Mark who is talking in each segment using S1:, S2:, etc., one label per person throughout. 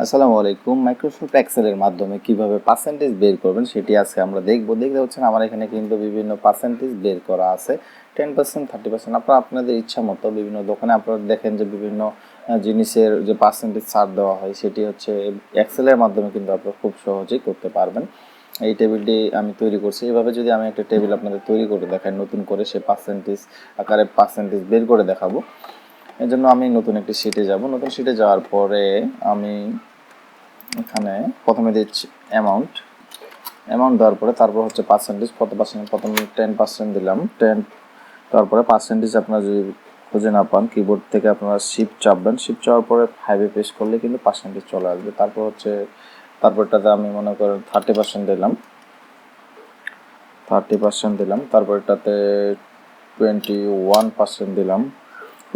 S1: আসসালামু আলাইকুম। মাইক্রোসফট এক্সেলের মাধ্যমে কিভাবে পার্সেন্টেজ বের করবেন সেটি আজকে আমরা দেখব। দেখতে হচ্ছেন আমার এখানে কিন্তু বিভিন্ন পার্সেন্টেজ বের করা আছে, 10%, 30%। আপনারা আপনাদের ইচ্ছা মতো বিভিন্ন দোকানে আপনারা দেখেন যে বিভিন্ন জিনিসের যে পার্সেন্টেজ ছাড় দেওয়া হয়, সেটি হচ্ছে এক্সেলের মাধ্যমে কিন্তু আপনারা খুব সহজেই করতে পারবেন। এই টেবিলটি আমি তৈরি করছি। এভাবে যদি আমি একটা টেবিল আপনাদের তৈরি করে দেখাই নতুন করে, সে পার্সেন্টেজ আকারে পার্সেন্টেজ বের করে দেখাবো। এর জন্য আমি নতুন একটি শিটে যাব। নতুন শিটে যাওয়ার পরে আমি এখানে প্রথমে দিচ্ছি অ্যামাউন্ট দেওয়ার পরে তারপর হচ্ছে পার্সেন্টেজ, কত পার্সেন্ট, প্রথমে 10% দিলাম 10। তারপরে পার্সেন্টেজ আপনারা যদি খুঁজে না পান, কিবোর্ড থেকে আপনারা শিফট চাপবেন, শিফট চাপার পরে 5-এ প্রেস করলে কিন্তু পার্সেন্টেজ চলে আসবে। তারপর হচ্ছে তারপরটাতে আমি মনে করেন 30% দিলাম, 30% দিলাম। তারপরটাতে 21% দিলাম।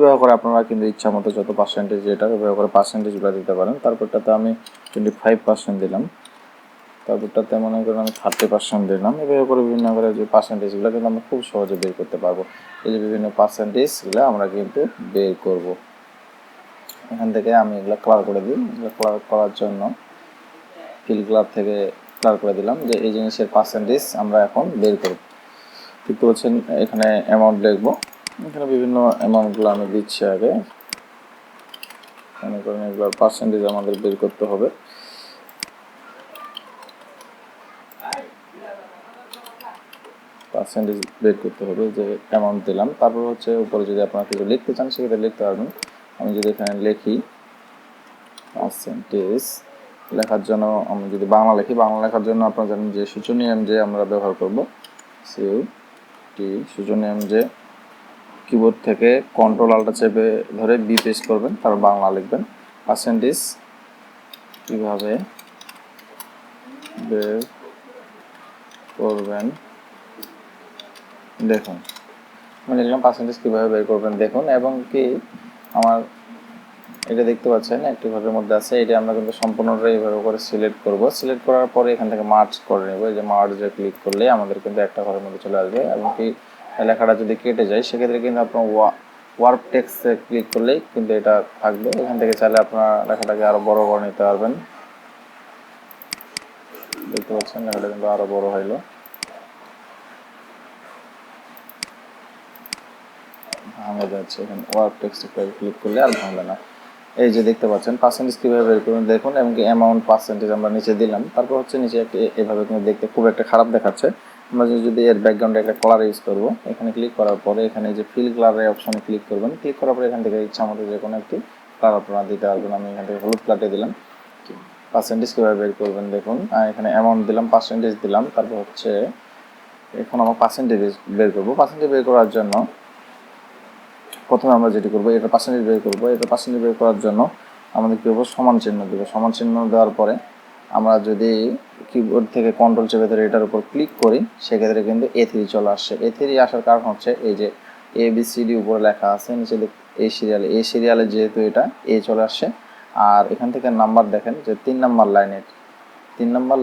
S1: এভাবে করে আপনারা কিন্তু ইচ্ছা মতো যত পার্সেন্টেজ যেটা এভাবে করে পার্সেন্টেজগুলো দিতে পারেন। তারপরটাতে আমি 25% দিলাম। তারপরটাতে মনে করেন আমি 30% দিলাম। এভাবে করে বিভিন্ন করে যে পার্সেন্টেজগুলো কিন্তু আমরা খুব সহজে বের করতে পারবো। এই যে বিভিন্ন পার্সেন্টেজগুলো আমরা কিন্তু বের করব। এখান থেকে আমি এগুলো কালার করে দিই। এগুলো কালার করার জন্য ফিল কালার থেকে কালার করে দিলাম যে এই জিনিসের পার্সেন্টেজ আমরা এখন বের করব। দেখতে পাচ্ছেন এখানে অ্যামাউন্ট লিখবো। এখানে বিভিন্ন অ্যামাউন্টগুলো আমি দিচ্ছি আগে। মনে করেন এগুলোর পার্সেন্টেজ আমাদের বের করতে হবে। পার্সেন্টেজ বের করতে হবে, যে অ্যামাউন্ট দিলাম। তারপর হচ্ছে উপরে যদি আপনারা কিছু লিখতে চান সেক্ষেত্রে লিখতে পারবেন। আমি যদি এখানে লিখি পার্সেন্টেজ লেখার জন্য, আমি যদি বাংলা লিখি, বাংলা লেখার জন্য আপনারা জানেন যে সূচনীয় যে আমরা ব্যবহার করব, সূচনীয় যে কিবোর্ড থেকে কন্ট্রোল আল্টা চেপে ধরে বি প্রেস করবেন, তারপর বাংলা লিখবেন। পার্সেন্টেজ কীভাবে বের করবেন দেখুন। আমি লিখলাম পার্সেন্টেজ কীভাবে বের করবেন দেখুন। এবং কি আমার এটা দেখতে পাচ্ছেন একটি ঘরের মধ্যে আছে, এটা আমরা কিন্তু সম্পূর্ণটা এইভাবে করে সিলেক্ট করব। সিলেক্ট করার পরে এখান থেকে মার্জ করে নেব। এই যে মার্জে ক্লিক করলে আমাদের কিন্তু একটা ঘরের মধ্যে চলে আসবে। এবং কি লেখাটা যদি কেটে যায় সেক্ষেত্রে কিন্তু আপনার ওয়ার্ক টেক্সটে ক্লিক করলেই কিন্তু এটা থাকবে। এখান থেকে চাইলে আপনারা লেখাটাকে আরও বড় করে নিতে পারবেন। দেখতে পাচ্ছেন লেখাটা কিন্তু আরও বড় হইলো, ভাঙা যাচ্ছে। এখানে ওয়ার্ক টেক্সটে ক্লিক করলে আর ভাঙবে না। এই যে দেখতে পাচ্ছেন পার্সেন্টেজ কীভাবে বের করবেন দেখুন। এবং কি অ্যামাউন্ট পার্সেন্টেজ আমরা নিচে দিলাম। তারপর হচ্ছে নিচে একটি এভাবে কিন্তু দেখতে খুব একটা খারাপ দেখাচ্ছে। আমরা যদি এর ব্যাকগ্রাউন্ডে একটা কালার ইউজ করব, এখানে ক্লিক করার পরে এখানে যে ফিল কালারের অপশনে ক্লিক করবেন। ক্লিক করার পরে এখান থেকে ইচ্ছা মতো যে কোনো একটি কালার আপনারা দিতে পারবেন। আমি এখান থেকে হলুদ কালারটি দিলাম। পার্সেন্টেজ কীভাবে বের করবেন দেখুন। এখানে অ্যামাউন্ট দিলাম, পার্সেন্টেজ দিলাম। তারপর হচ্ছে এখন আমার পার্সেন্টেজ বের করবো। পার্সেন্টেজ বের করার জন্য প্রথমে আমরা যেটি করবো, এটা পার্সেন্টেজ বের করবো। এটা পার্সেন্টেজ বের করার জন্য আমাদের কী করবো, সমান চিহ্ন দেবো। সমান চিহ্ন দেওয়ার পরে আমরা যদি কিবোর্ড থেকে কন্ট্রোল চেপে ধরে এটার উপর ক্লিক করি সেক্ষেত্রে কিন্তু A3 চলে আসছে। A3 আসার কারণ হচ্ছে এই যে ABCD উপরে লেখা আছে, নিচে এই সিরিয়ালে যেহেতু এটা A চলে আসছে। আর এখান থেকে নাম্বার দেখেন যে 3 নাম্বার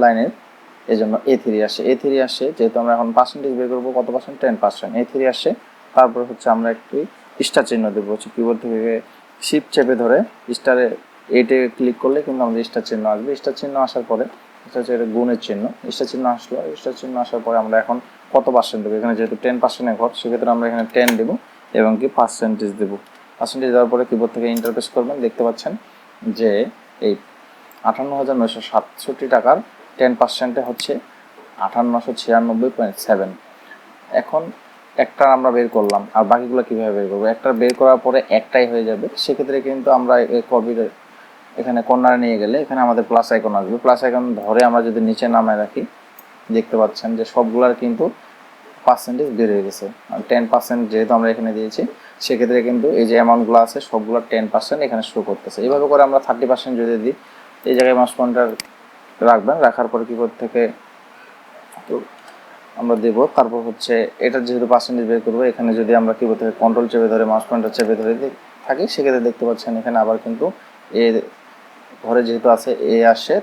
S1: লাইনের এই জন্য A3 আসে। A3 আসে যেহেতু আমরা এখন পার্সেন্টেজ বের করবো, কত পার্সেন্ট, 10%। A3 আসে। তারপর হচ্ছে আমরা একটি স্টার চিহ্ন দেবো। হচ্ছে কিবোর্ড থেকে শিফট চেপে ধরে স্টারে এইটে ক্লিক করলে কিন্তু আমাদের স্টার চিহ্ন আসবে। স্টার চিহ্ন আসার পরে এটা হচ্ছে এটা গুণের চিহ্ন। স্টার চিহ্ন আসলো। স্টার চিহ্ন আসার পরে আমরা এখন কত পার্সেন্ট দেবো, এখানে যেহেতু 10% ঘর, সেক্ষেত্রে আমরা এখানে 10 দেবো এবং কি পার্সেন্টেজ দেবো। পার্সেন্টেজ দেওয়ার পরে কিবোর্ড থেকে ইন্টারপ্রেস করবেন। দেখতে পাচ্ছেন যে এই 58,967 টাকার 10% হচ্ছে 5896.7। এখন একটা আমরা বের করলাম, আর বাকিগুলো কীভাবে বের করবো? একটা বের করার পরে একটাই হয়ে যাবে। সেক্ষেত্রে কিন্তু আমরা কপির এখানে কর্নারে নিয়ে গেলে এখানে আমাদের প্লাস আইকন আসবে। প্লাস আইকন ধরে আমরা যদি নিচে নামায় রাখি, দেখতে পাচ্ছেন যে সবগুলার কিন্তু পার্সেন্টেজ বের হয়ে গেছে। আর 10% যেহেতু আমরা এখানে দিয়েছি, সেক্ষেত্রে কিন্তু এই যে অ্যামাউন্টগুলো আছে সবগুলো 10% এখানে শো করতেছে। এইভাবে করে আমরা 30% যদি দিই, এই জায়গায় মাউস পয়েন্টার রাখবেন। রাখার পরে কিবোর্ড থেকে আমরা দেবো। তারপর হচ্ছে এটা যেহেতু পার্সেন্টেজ বের করবো, এখানে যদি আমরা কিবোর্ড থেকে কন্ট্রোল চেপে ধরে মাউস পয়েন্টার চেপে ধরে থাকি, সেক্ষেত্রে দেখতে পাচ্ছেন এখানে আবার কিন্তু ঘরে যেহেতু আছে আসে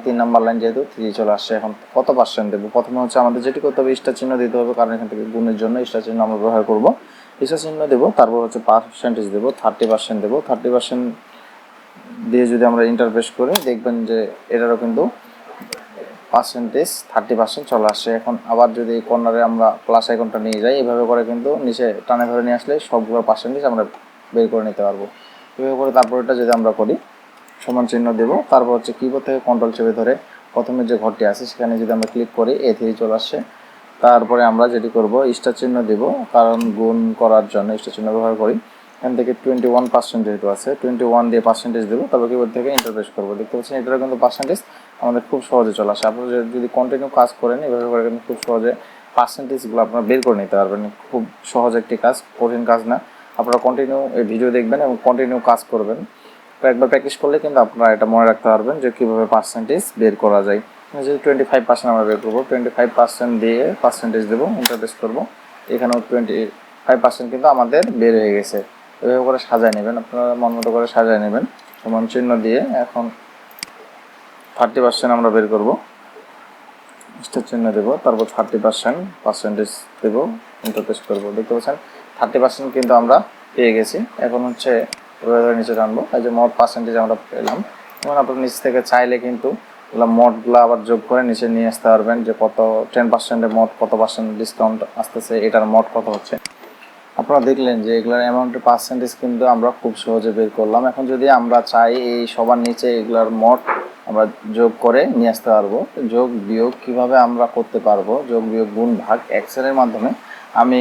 S1: 3 নাম্বার লাইন যেহেতু 3 চলে আসছে। এখন কত পার্সেন্ট দেবো? প্রথমে হচ্ছে আমাদের যেটি করতে হবে, স্টার চিহ্ন দিতে হবে, কারণ এখান থেকে গুণের জন্য স্টার চিহ্ন আমরা ব্যবহার করবো। স্টার চিহ্ন দেবো, তারপর হচ্ছে পার্সেন্টেজ দেবো, 30% দেবো। 30% দিয়ে যদি আমরা ইন্টারপ্রেস করি দেখবেন যে এটারও কিন্তু পার্সেন্টেজ 30% চলে আসছে। এখন আবার যদি কর্নারে আমরা প্লাস আইকনটা নিয়ে যাই, এভাবে করে কিন্তু নিচে টানে ধরে নিয়ে আসলে সবগুলো পার্সেন্টেজ আমরা বের করে নিতে পারবো। এভাবে করে তারপর এটা যদি আমরা করি, সমান চিহ্ন দেবো, তারপর হচ্ছে কিবোর্ড থেকে কন্ট্রোল চেপে ধরে প্রথমে যে ঘরটি আছে সেখানে যদি আমরা ক্লিক করি A3 চলে আসছে। তারপরে আমরা যেটি করব স্টার চিহ্ন দেব, কারণ গুণ করার জন্য স্টার চিহ্ন ব্যবহার করি। এখান থেকে 21% যেহেতু আছে 21 দিয়ে পার্সেন্টেজ দেবো, তারপর কিবোর্ড থেকে ইন্টারপ্রেস করবো। দেখতে পাচ্ছেন এটারও কিন্তু পার্সেন্টেজ আমাদের খুব সহজে চলে আসে। আপনারা যদি কন্টিনিউ কাজ করেন এভাবে করে কিন্তু খুব সহজে পার্সেন্টেজগুলো আপনারা বের করে নিতে পারবেন। খুব সহজ একটি কাজ, কঠিন কাজ না। আপনারা কন্টিনিউ এই ভিডিও দেখবেন এবং কন্টিনিউ কাজ করবেন। একবার প্র্যাকটিস করলে কিন্তু আপনারা এটা মনে রাখতে পারবেন যে কীভাবে পার্সেন্টেজ বের করা যায়। যদি 25% আমরা বের করবো, 25% দিয়ে পার্সেন্টেজ দেবো, ইন্টারপ্রেস করবো। এখানেও 25% কিন্তু আমাদের বের হয়ে গেছে। এভাবে করে সাজায় নেবেন, আপনারা মন মতো করে সাজায় নেবেন সমান চিহ্ন দিয়ে। এখন 30% আমরা বের করবো, স্টার চিহ্ন দেবো, তারপর 30% পার্সেন্টেজ দেবো, ইন্টারপ্রেস করবো। দেখতে পাচ্ছেন 30% কিন্তু আমরা পেয়ে গেছি। এখন হচ্ছে এভাবে নিচে টানবো, এই যে মোট পার্সেন্টেজ আমরা পেলাম। এবং আপনার নিচ থেকে চাইলে কিন্তু এগুলো মোটগুলো আবার যোগ করে নিচে নিয়ে আসতে পারবেন যে কত 10%-এ মোট কত পার্সেন্ট ডিসকাউন্ট আসতেছে, এটার মোট কত হচ্ছে। আপনারা দেখলেন যে এগুলোর অ্যামাউন্টের পার্সেন্টেজ কিন্তু আমরা খুব সহজে বের করলাম। এখন যদি আমরা চাই এই সবার নিচে এগুলোর মোট আমরা যোগ করে নিয়ে আসতে পারবো। যোগ বিয়োগ কিভাবে আমরা করতে পারবো, যোগ বিয়োগ গুণ ভাগ এক্সেলের মাধ্যমে আমি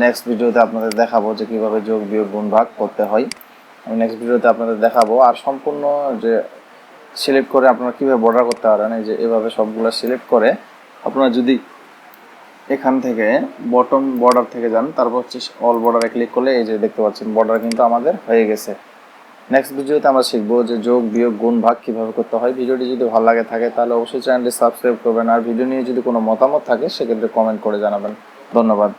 S1: নেক্সট ভিডিওতে আপনাদের দেখাবো যে কিভাবে যোগ বিয়োগ গুণ ভাগ করতে হয়। আমি নেক্সট ভিডিওতে আপনাদের দেখাবো। আর সম্পূর্ণ যে সিলেক্ট করে আপনারা কীভাবে বর্ডার করতে পারেন, এই যে এভাবে সবগুলো সিলেক্ট করে আপনারা যদি এখান থেকে বটম বর্ডার থেকে যান, তারপর হচ্ছে অল বর্ডারে ক্লিক করলে এই যে দেখতে পাচ্ছেন বর্ডার কিন্তু আমাদের হয়ে গেছে। নেক্সট ভিডিওতে আমরা শিখবো যে যোগ বিয়োগ গুণ ভাগ কীভাবে করতে হয়। ভিডিওটি যদি ভালো লাগে থাকে তাহলে অবশ্যই চ্যানেলটি সাবস্ক্রাইব করবেন। আর ভিডিও নিয়ে যদি কোনো মতামত থাকে সেক্ষেত্রে কমেন্ট করে জানাবেন। ধন্যবাদ।